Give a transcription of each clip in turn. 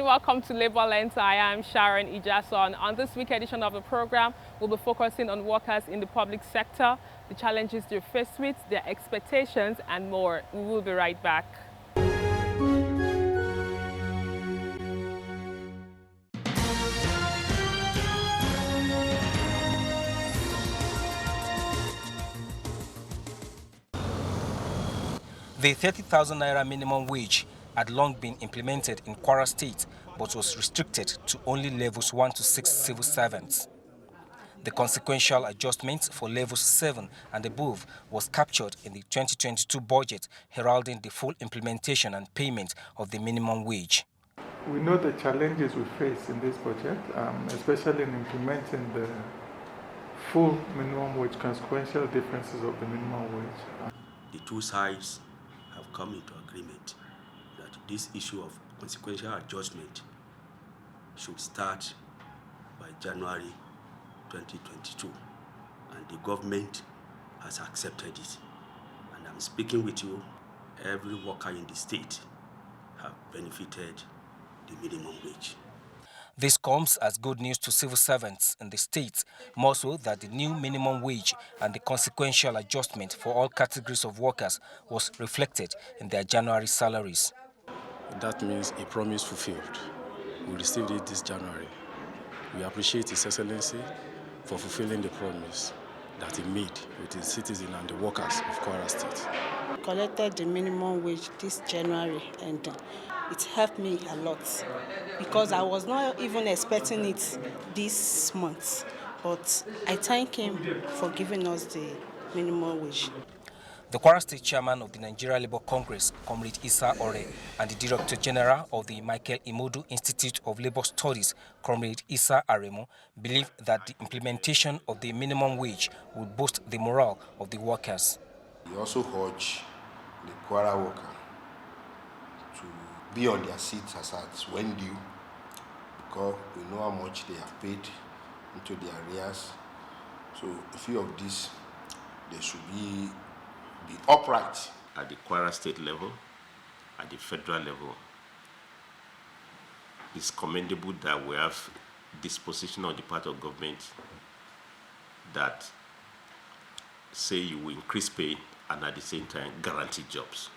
and welcome to Labour Lens. I am Sharon Ijason. On this week edition of the program, we'll be focusing on workers in the public sector, the challenges they're faced with, their expectations, and more. We will be right back. The 30,000 naira minimum wage had long been implemented in Kwara State, but was restricted to only levels 1 to 6 civil servants. The consequential adjustment for levels 7 and above was captured in the 2022 budget, heralding the full implementation and payment of the minimum wage. We know the challenges we face in this budget, especially in implementing the full minimum wage, consequential differences of the minimum wage. The two sides have come into agreement that this issue of consequential adjustment should start by January 2022, and the government has accepted it. And I'm speaking with you, every worker in the state have benefited the minimum wage. This comes as good news to civil servants in the state, more so that the new minimum wage and the consequential adjustment for all categories of workers was reflected in their January salaries. That means a promise fulfilled. We received it this January. We appreciate His Excellency for fulfilling the promise that he made with his citizens and the workers of Kwara State. Collected the minimum wage this January, and it helped me a lot because I was not even expecting it this month. But I thank him for giving us the minimum wage. The Kwara State Chairman of the Nigeria Labour Congress, Comrade Issa Ore, and the Director General of the Michael Imodu Institute of Labour Studies, Comrade Issa Aremo, believe that the implementation of the minimum wage would boost the morale of the workers. We also urge the Kwara worker to be on their seats as at when due, because we know how much they have paid into their arrears. So a few of these, they should be upright. At the Kwara State level, at the federal level, it's commendable that we have disposition on the part of government that say you will increase pay and at the same time guarantee jobs.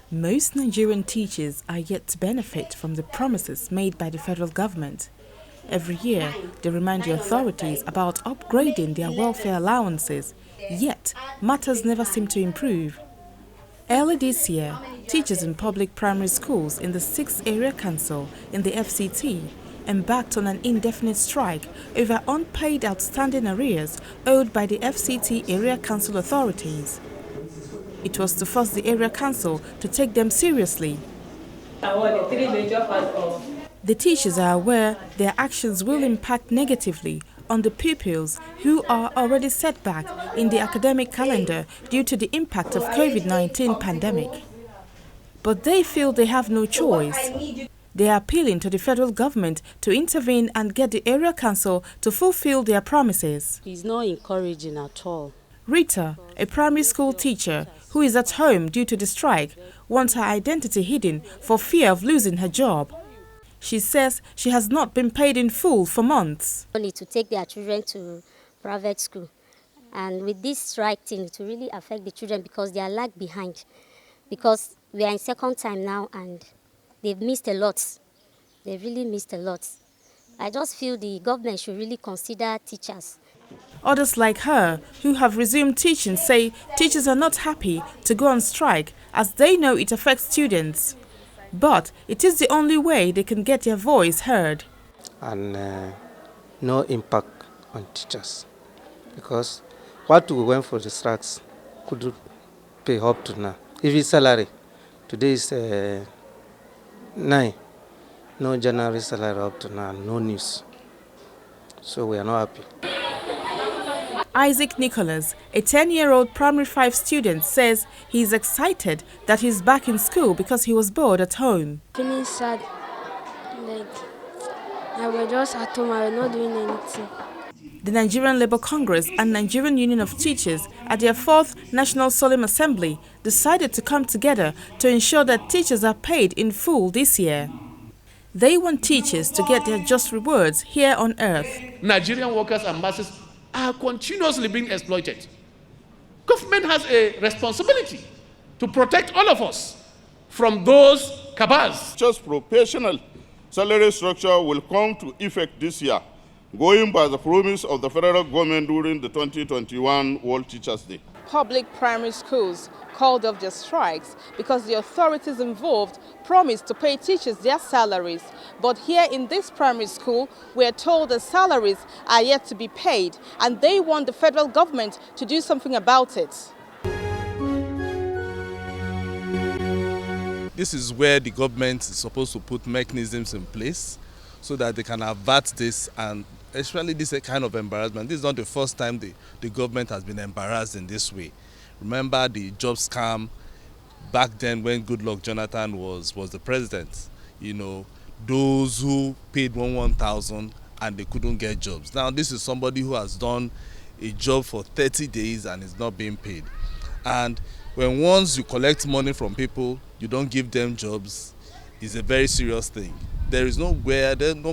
Most Nigerian teachers are yet to benefit from the promises made by the federal government. Every year, they remind the authorities about upgrading their welfare allowances, yet matters never seem to improve. Early this year, teachers in public primary schools in the 6th Area Council in the FCT embarked on an indefinite strike over unpaid outstanding arrears owed by the FCT Area Council authorities. It was to force the Area Council to take them seriously. The teachers are aware their actions will impact negatively on the pupils who are already set back in the academic calendar due to the impact of COVID-19 pandemic. But they feel they have no choice. They are appealing to the federal government to intervene and get the area council to fulfill their promises. It's not encouraging at all. Rita, a primary school teacher who is at home due to the strike, wants her identity hidden for fear of losing her job. She says she has not been paid in full for months. Only to take their children to private school. And with this strike thing, it will really affect the children because they are lag behind. Because we are in second time now and they've missed a lot. They've really missed a lot. I just feel the government should really consider teachers. Others like her, who have resumed teaching, say teachers are not happy to go on strike as they know it affects students. But it is the only way they can get their voice heard. And no impact on teachers. Because what we went for the strikes couldn't pay up to now. Even salary, today is 9. No January salary up to now, no news. So we are not happy. Isaac Nicholas, a 10-year-old primary 5 student, says he is excited that he's back in school because he was bored at home. Feeling sad, like I was just at home, I was not doing anything. The Nigerian Labour Congress and Nigerian Union of Teachers at their 4th National Solemn Assembly decided to come together to ensure that teachers are paid in full this year. They want teachers to get their just rewards here on earth. Nigerian workers and masses are continuously being exploited. Government has a responsibility to protect all of us from those cabals. Just proportional salary structure will come to effect this year, going by the promise of the federal government during the 2021 World Teachers' Day. Public primary schools called off their strikes because the authorities involved promised to pay teachers their salaries. But here in this primary school, we are told the salaries are yet to be paid, and they want the federal government to do something about it. This is where the government is supposed to put mechanisms in place so that they can avert this, and especially this kind of embarrassment. This is not the first time the government has been embarrassed in this way. Remember the job scam back then when Goodluck Jonathan was the president. You know, those who paid 1,000 and they couldn't get jobs. Now this is somebody who has done a job for 30 days and is not being paid. And when once you collect money from people, you don't give them jobs, is a very serious thing. There's no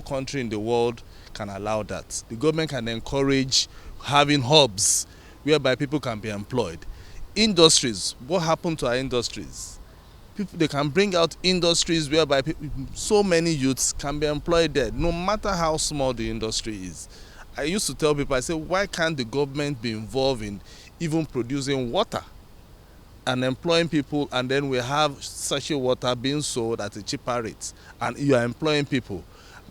country in the world can allow that. The government can encourage having hubs whereby people can be employed. Industries, what happened to our industries? They can bring out industries whereby so many youths can be employed there, no matter how small the industry is. I used to tell people, I say, why can't the government be involved in even producing water and employing people, and then we have sachet water being sold at a cheaper rate, and you are employing people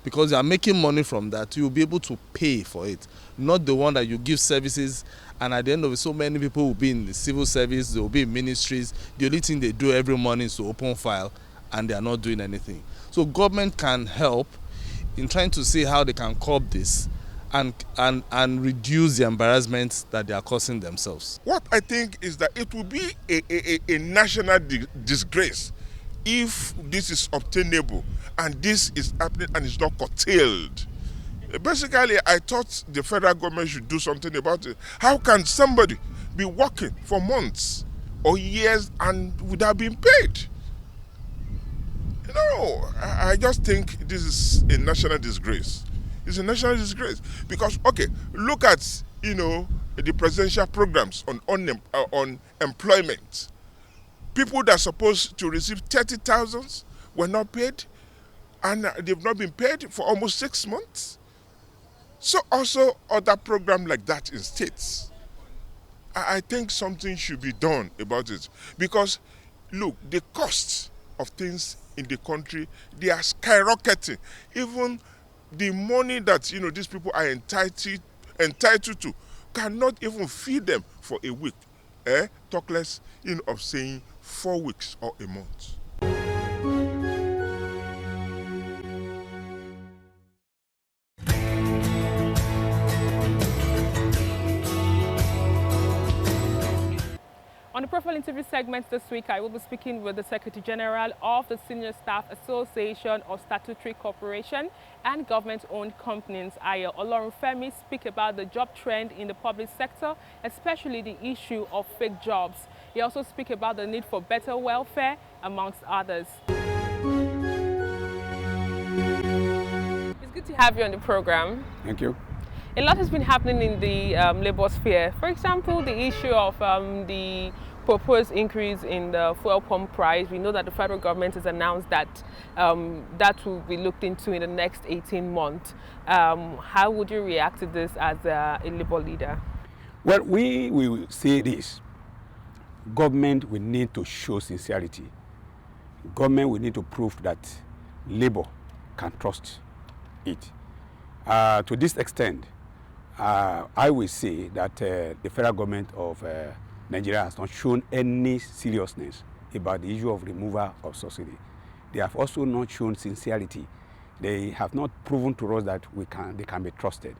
because you are making money from that. You will be able to pay for it, not the one that you give services, and at the end of it, so many people will be in the civil service, they will be in ministries. The only thing they do every morning is to open file, and they are not doing anything. So government can help in trying to see how they can curb this and reduce the embarrassment that they are causing themselves. What I think is that it will be a national disgrace if this is obtainable and this is happening and it's not curtailed. Basically, I thought the federal government should do something about it. How can somebody be working for months or years and without being paid? No, I just think this is a national disgrace. It's a national disgrace because, okay, look at, the presidential programs on employment. People that are supposed to receive 30,000 were not paid, and they've not been paid for almost 6 months. So also other programs like that in states. I think something should be done about it because, look, the costs of things in the country, they are skyrocketing. Even the money that these people are entitled to cannot even feed them for a week. Talk less of saying 4 weeks or a month. On the profile interview segment this week, I will be speaking with the Secretary General of the Senior Staff Association of Statutory Corporation and Government-Owned Companies, Olorunfemi, speak about the job trend in the public sector, especially the issue of fake jobs. He also speak about the need for better welfare, amongst others. It's good to have you on the program. Thank you. A lot has been happening in the labour sphere. For example, the issue of the proposed increase in the fuel pump price. We know that the federal government has announced that that will be looked into in the next 18 months. How would you react to this as a labour leader? Well, we will say this. Government will need to show sincerity. Government will need to prove that labour can trust it. To this extent, I will say that the federal government of Nigeria has not shown any seriousness about the issue of removal of subsidy. They have also not shown sincerity. They have not proven to us that they can be trusted.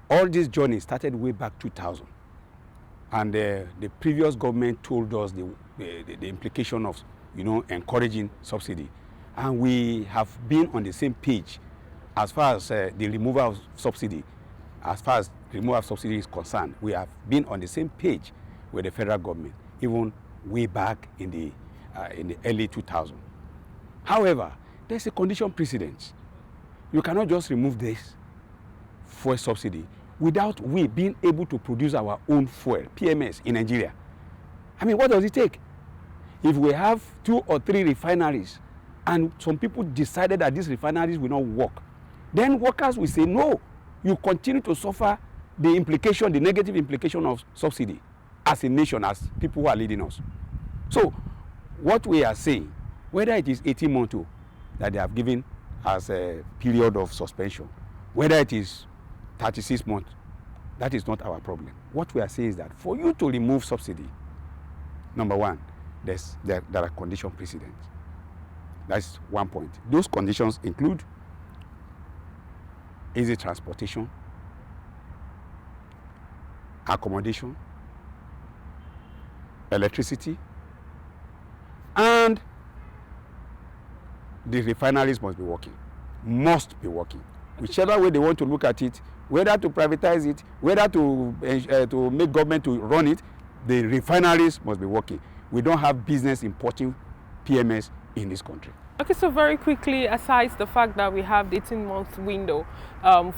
All this journey started way back 2000. And the previous government told us the implication of encouraging subsidy. And we have been on the same page as far as the removal of subsidy, as far as removal of subsidy is concerned, we have been on the same page with the federal government, even way back in the early 2000s. However, there's a condition precedent. You cannot just remove this fuel subsidy without we being able to produce our own fuel, PMS, in Nigeria. I mean, what does it take? If we have 2 or 3 refineries and some people decided that these refineries will not work, then workers will say, no, you continue to suffer the implication, the negative implication of subsidy as a nation, as people who are leading us. So what we are saying, whether it is 18 months that they have given as a period of suspension, whether it is 36 months, that is not our problem. What we are saying is that for you to remove subsidy, number one, there are condition precedents. That's one point. Those conditions include easy transportation, accommodation, electricity, and the refineries must be working. Must be working. Whichever way they want to look at it, whether to privatize it, whether to make government to run it, the refineries must be working. We don't have business importing PMS in this country. Okay, so very quickly, aside the fact that we have the 18-month window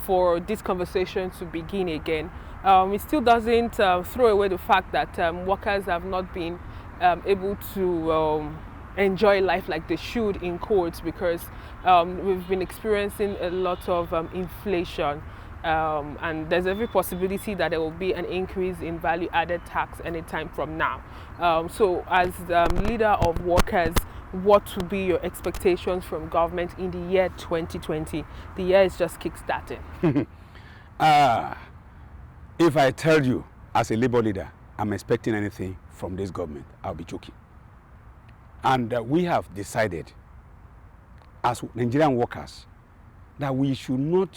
for this conversation to begin again, it still doesn't throw away the fact that workers have not been able to enjoy life like they should in quotes, because we've been experiencing a lot of inflation, and there's every possibility that there will be an increase in value-added tax anytime from now. So as leader of workers, what would be your expectations from government in the year 2020? The year is just kick-starting. If I tell you as a labor leader I'm expecting anything from this government, I'll be joking. And we have decided as Nigerian workers that we should no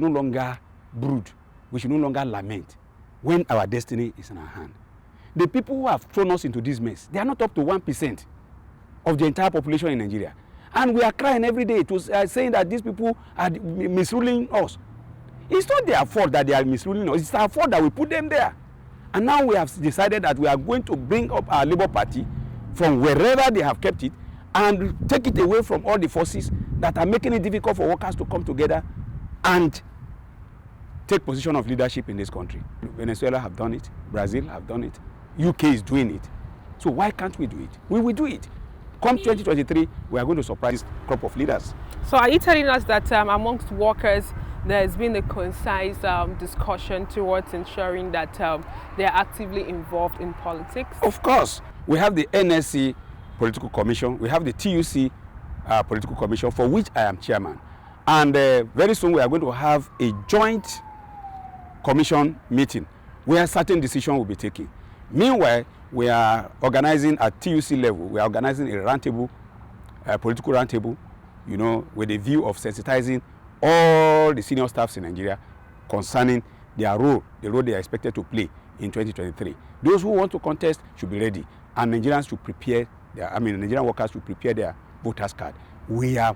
longer brood, we should no longer lament when our destiny is in our hand. The people who have thrown us into this mess, they are not up to 1% of the entire population in Nigeria. And we are crying every day to saying that these people are misruling us. It's not their fault that they are misruling us, it's our fault that we put them there. And now we have decided that we are going to bring up our Labour Party from wherever they have kept it and take it away from all the forces that are making it difficult for workers to come together and take position of leadership in this country. Venezuela have done it, Brazil have done it, UK is doing it. So why can't we do it? We will do it. Come 2023, we are going to surprise this crop of leaders. So are you telling us that amongst workers, there has been a concise discussion towards ensuring that they are actively involved in politics? Of course. We have the NSC Political Commission, we have the TUC Political Commission, for which I am chairman. And very soon we are going to have a joint commission meeting where certain decisions will be taken. Meanwhile, we are organizing at TUC level, we are organizing a roundtable, political roundtable, you know, with a view of sensitizing all the senior staffs in Nigeria concerning their role, the role they are expected to play in 2023. Those who want to contest should be ready, and Nigerians should prepare Nigerian workers should prepare their voters card. We are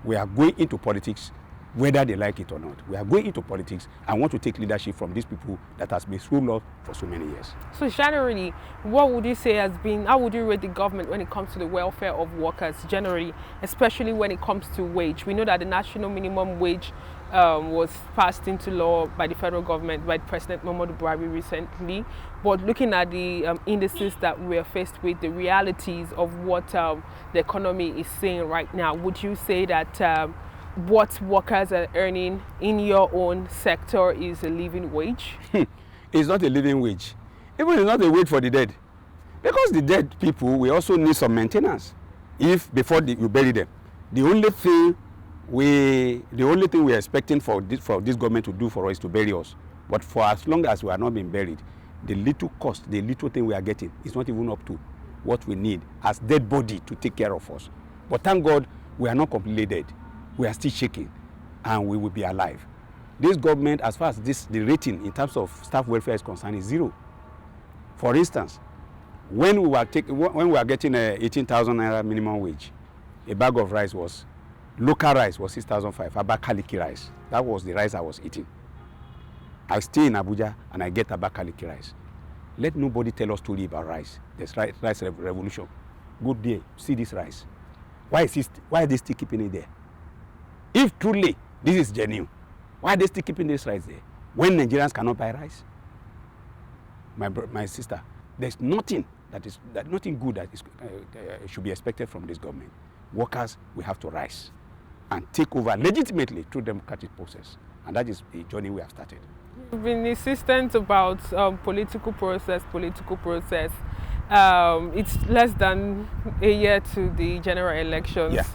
going into politics whether they like it or not. We are going into politics and want to take leadership from these people that has been ruled us for so many years. So generally, what would you say has been, how would you rate the government when it comes to the welfare of workers generally, especially when it comes to wage? We know that the national minimum wage was passed into law by the federal government, by President Muhammadu Buhari recently. But looking at the indices that we are faced with, the realities of what the economy is saying right now, would you say that what workers are earning in your own sector is a living wage? It's not a living wage. Even it's not a wage for the dead. Because the dead people, we also need some maintenance before you bury them. The only thing we are expecting for this government to do for us is to bury us. But for as long as we are not being buried, the little cost, the little thing we are getting is not even up to what we need as dead body to take care of us. But thank God, we are not completely dead. We are still shaking, and we will be alive. This government, as far as the rating in terms of staff welfare is concerned, is 0. For instance, when we were getting 18,000 naira minimum wage, a bag of rice local rice was 6,500, Abakaliki rice. That was the rice I was eating. I stay in Abuja and I get Abakaliki rice. Let nobody tell us story about rice. There's rice revolution. Good day, see this rice. Why are they still keeping it there? If truly this is genuine, why are they still keeping this rice there? When Nigerians cannot buy rice? My sister, there's nothing nothing good that should be expected from this government. Workers will have to rise and take over legitimately through democratic process. And that is the journey we have started. You've been insistent about political process. It's less than a year to the general elections. Yeah.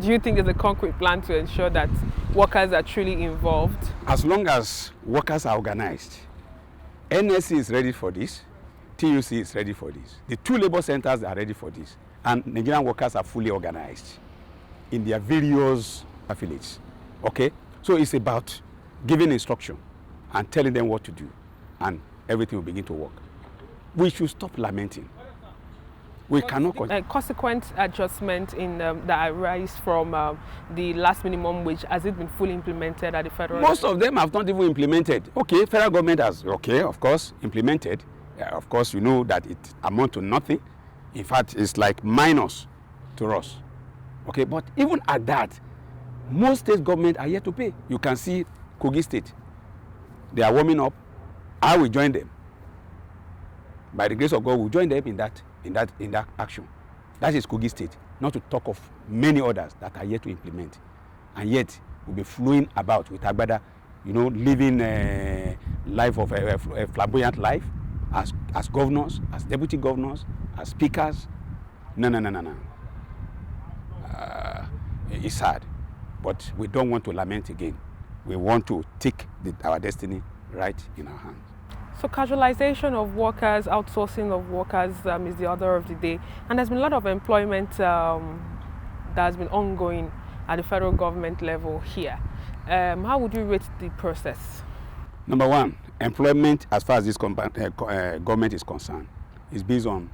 Do you think there's a concrete plan to ensure that workers are truly involved? As long as workers are organized, NSC is ready for this, TUC is ready for this, the two labor centers are ready for this, and Nigerian workers are fully organized in their various affiliates. Okay? So it's about giving instruction and telling them what to do, and everything will begin to work. We should stop lamenting. We cannot continue. Consequent adjustment in that arise from the last minimum wage, has it been fully implemented at the federal level? Most of them have not even implemented. Okay, federal government has, of course, implemented. Of course, you know that it amounts to nothing. In fact, it's like minus to us. Okay, but even at that, most state governments are yet to pay. You can see Kogi State. They are warming up. I will join them. By the grace of God, we'll join them in that action. That is Kogi State. Not to talk of many others that are yet to implement. And yet, we'll be flowing about with Agbada, living a life of a flamboyant life as governors, as deputy governors, as speakers. No. It's sad. But we don't want to lament again. We want to take our destiny right in our hands. So casualization of workers, outsourcing of workers is the order of the day. And there's been a lot of employment that has been ongoing at the federal government level here. How would you rate the process? Number one, employment as far as this government is concerned is based on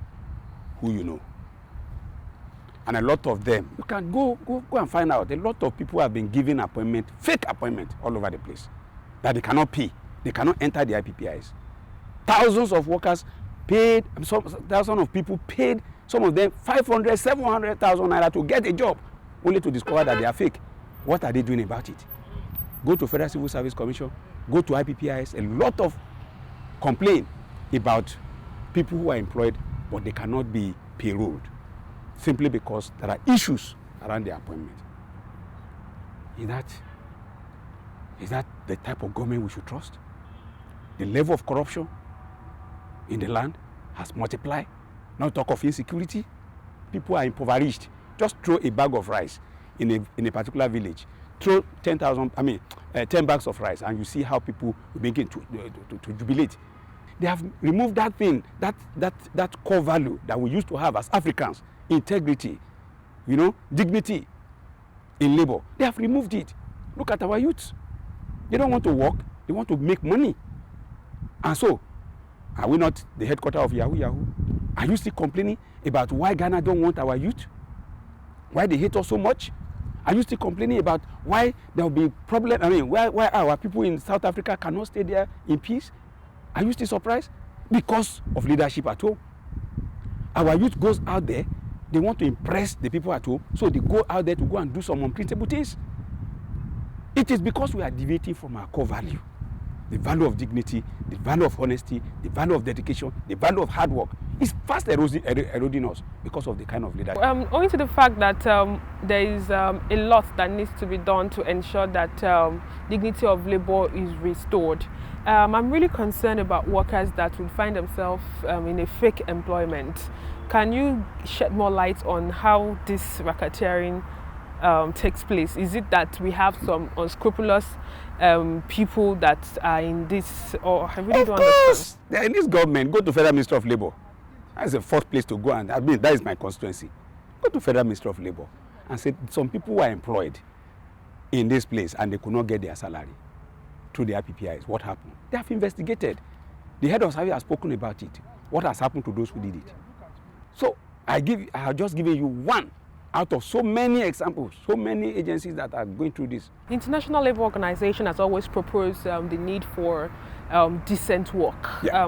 who you know. And a lot of them, you can go and find out, a lot of people have been given fake appointment all over the place that they cannot pay. They cannot enter the IPPIs. Thousands of workers paid, thousands of people paid, some of them 500, 700,000 naira to get a job, only to discover that they are fake. What are they doing about it? Go to Federal Civil Service Commission, go to IPPIs, a lot of complaint about people who are employed, but they cannot be payrolled, simply because there are issues around their appointment. Is that the type of government we should trust? The level of corruption in the land has multiplied. Not talk of insecurity. People are impoverished. Just throw a bag of rice in a particular village. Throw 10 bags of rice, and you see how people begin to jubilate. They have removed that thing, that core value that we used to have as Africans: integrity, dignity in labor. They have removed it. Look at our youth. They don't want to work. They want to make money. And so, are we not the headquarters of Yahoo? Are you still complaining about why Ghana don't want our youth? Why they hate us so much? Are you still complaining about why there will be problem? Why our people in South Africa cannot stay there in peace? Are you still surprised? Because of leadership at home. Our youth goes out there, they want to impress the people at home, so they go out there to go and do some unprintable things. It is because we are deviating from our core value. The value of dignity, the value of honesty, the value of dedication, the value of hard work is fast eroding us because of the kind of leadership. Owing to the fact that there is a lot that needs to be done to ensure that dignity of labor is restored, I'm really concerned about workers that will find themselves in a fake employment. Can you shed more light on how this racketeering takes place? Is it that we have some unscrupulous people that are in this, or I really don't understand? They are in this government. Go to Federal Ministry of Labor. That's the first place to go, and that is my constituency. Go to Federal Ministry of Labor and say some people were employed in this place and they could not get their salary through the IPPIs. What happened? They have investigated. The head of service has spoken about it. What has happened to those who did it? So I have just given you one out of so many examples, so many agencies that are going through this. The International Labour Organization has always proposed the need for decent work. Yeah.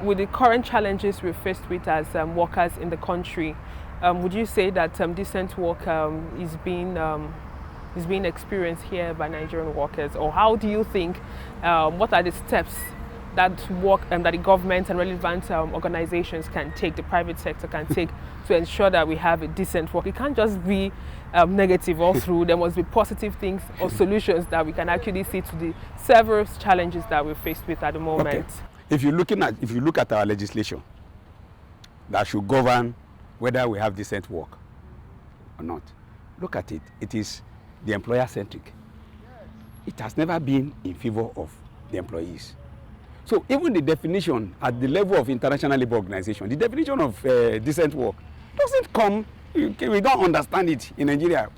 With the current challenges we're faced with as workers in the country, would you say that decent work is being experienced here by Nigerian workers? Or how do you think, what are the steps that that the government and relevant organizations can take, the private sector can take, to ensure that we have a decent work? It can't just be negative all through. There must be positive things or solutions that we can actually see to the several challenges that we're faced with at the moment. Okay. If you look at our legislation that should govern whether we have decent work or not, look at it. It is the employer-centric. It has never been in favor of the employees. So even the definition at the level of International Labour Organization, the definition of decent work doesn't come. We don't understand it in Nigeria.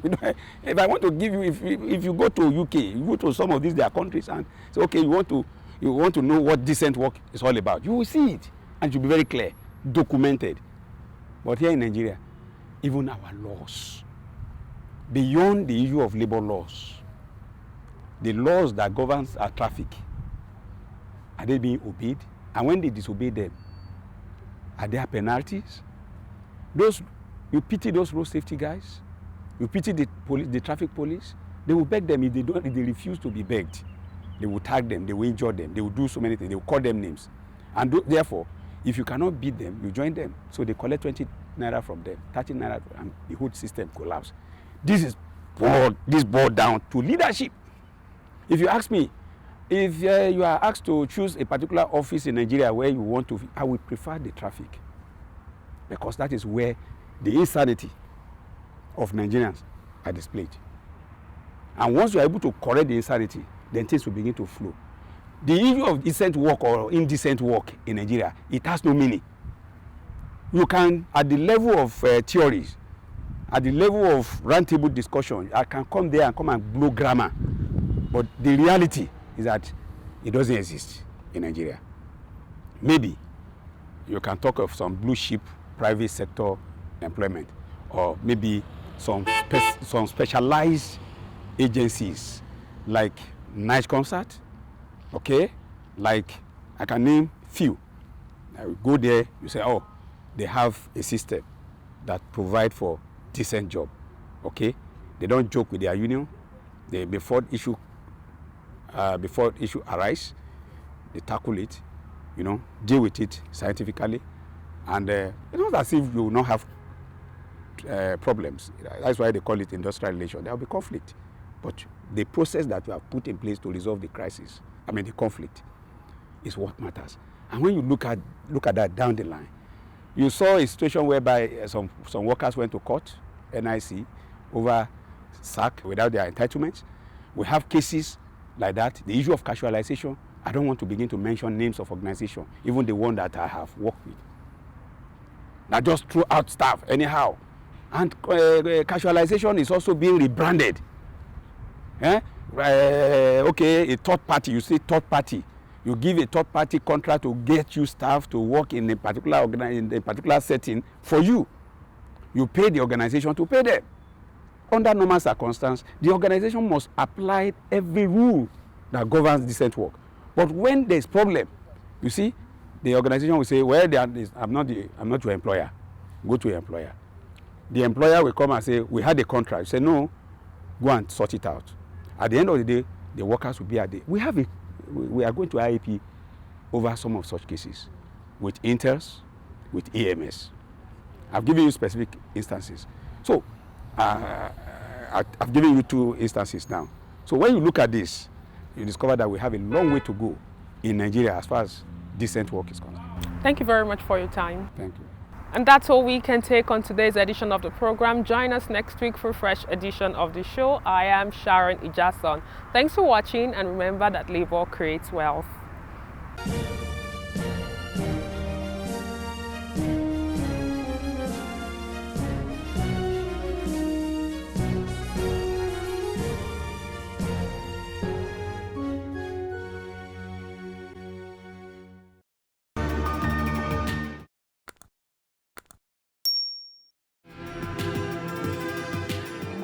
If I want to give you, if you go to UK, you go to some of these their countries and say, okay, you want to know what decent work is all about, you will see it and it will be very clear, documented. But here in Nigeria, even our laws, beyond the issue of labor laws, the laws that governs our traffic, are they being obeyed? And when they disobey them, are there penalties? You pity those road safety guys. You pity the traffic police. They will beg them. If they refuse to be begged, they will tag them. They will injure them. They will do so many things. They will call them names. And therefore, if you cannot beat them, you join them. So they collect 20 naira from them, 30 naira, and the whole system collapses. This boiled down to leadership. If you ask me, if you are asked to choose a particular office in Nigeria where you want to, I would prefer the traffic, because that is where the insanity of Nigerians are displayed. And once you are able to correct the insanity, then things will begin to flow. The issue of decent work or indecent work in Nigeria, it has no meaning. You can, at the level of theories, at the level of roundtable discussion, I can come there and come and blow grammar. But the reality is that it doesn't exist in Nigeria. Maybe you can talk of some blue chip private sector employment, or maybe some specialized agencies like night concert, okay? Like, I can name few. I will go there, you say, oh, they have a system that provide for decent job, okay? They don't joke with their union. Before issue arise, they tackle it, deal with it scientifically, and it's not as if you will not have problems. That's why they call it industrial relations. There will be conflict, but the process that we have put in place to resolve the crisis, the conflict, is what matters. And when you look at that down the line, you saw a situation whereby some workers went to court, NIC, over sack without their entitlements. We have cases like that. The issue of casualization, I don't want to begin to mention names of organizations, even the one that I have worked with. Now just throw out staff anyhow. And casualization is also being rebranded. Okay, a third party, you say third party. You give a third party contract to get you staff to work in a particular setting for you. You pay the organization to pay them. Under normal circumstances, the organization must apply every rule that governs decent work. But when there's problem, you see, the organization will say, well, I'm not your employer. Go to your employer. The employer will come and say, we had a contract. You say, no, go and sort it out. At the end of the day, the workers will be at the... We are going to IAP over some of such cases with Intels, with EMS. I've given you specific instances. So, I've given you 2 instances now. So when you look at this, you discover that we have a long way to go in Nigeria as far as decent work is concerned. Thank you very much for your time. Thank you. And that's all we can take on today's edition of the program. Join us next week for a fresh edition of the show. I am Sharon Ijason. Thanks for watching, and remember that labor creates wealth.